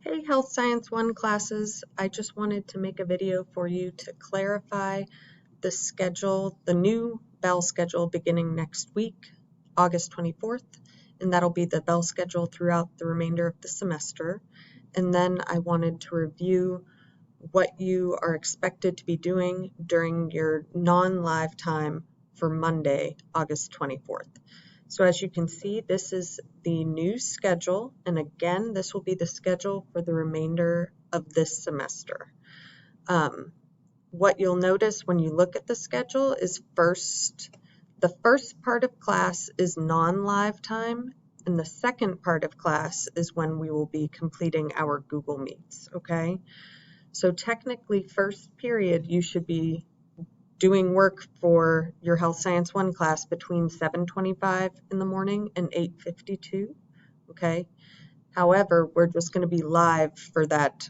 Hey Health Science 1 classes, I just wanted to make a video for you to clarify the schedule, the new bell schedule beginning next week, August 24th, and that'll be the bell schedule throughout the remainder of the semester. And then I wanted to review what you are expected to be doing during your non-live time for Monday, August 24th. So as you can see, this is the new schedule, and again, this will be the schedule for the remainder of this semester. What you'll notice when you look at the schedule is the first part of class is non-live time, and the second part of class is when we will be completing our Google Meets, okay? So technically, first period, you should be doing work for your Health Science 1 class between 7:25 in the morning and 8:52, okay? However, we're just going to be live for that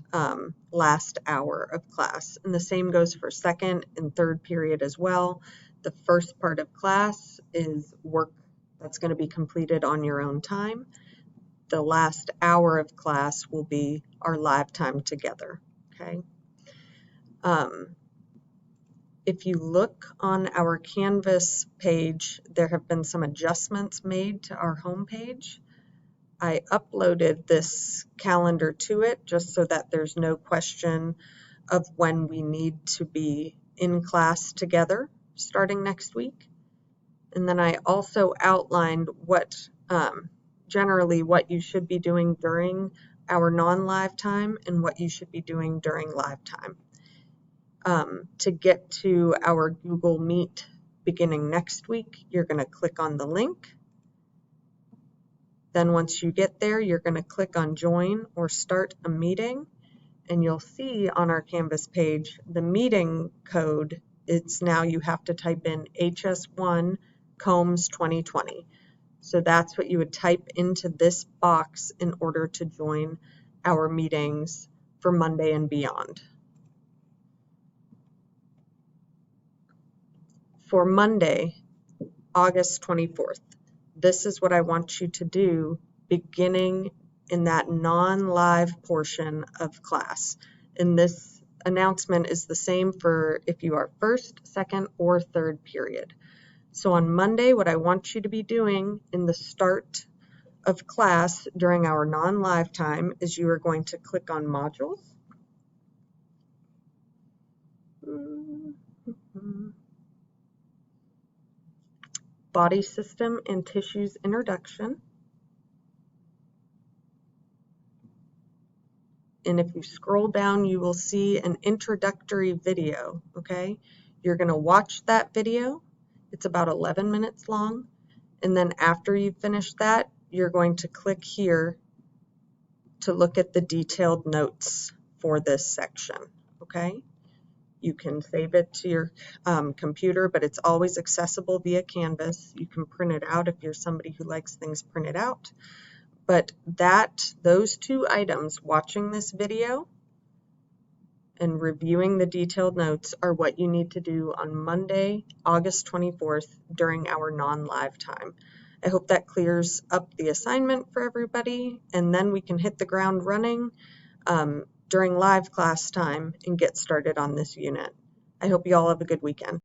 last hour of class. And the same goes for second and third period as well. The first part of class is work that's going to be completed on your own time. The last hour of class will be our live time together, okay? If you look on our Canvas page, there have been some adjustments made to our homepage. I uploaded this calendar to it just so that there's no question of when we need to be in class together starting next week. And then I also outlined generally what you should be doing during our non-live time and what you should be doing during live time. To get to our Google Meet beginning next week, you're going to click on the link. Then once you get there, you're going to click on join or start a meeting, and you'll see on our Canvas page the meeting code. It's now you have to type in HS1 Combs 2020. So that's what you would type into this box in order to join our meetings for Monday and beyond. For Monday, August 24th, this is what I want you to do beginning in that non-live portion of class. And this announcement is the same for if you are first, second, or third period. So on Monday, what I want you to be doing in the start of class during our non-live time is you are going to click on modules. Body System and Tissues Introduction. And if you scroll down, you will see an introductory video, okay? You're going to watch that video. It's about 11 minutes long. And then after you've finished that, you're going to click here to look at the detailed notes for this section, okay? You can save it to your computer, but it's always accessible via Canvas. You can print it out if you're somebody who likes things printed out. But those two items, watching this video and reviewing the detailed notes, are what you need to do on Monday, August 24th during our non-live time. I hope that clears up the assignment for everybody, and then we can hit the ground running during live class time and get started on this unit. I hope you all have a good weekend.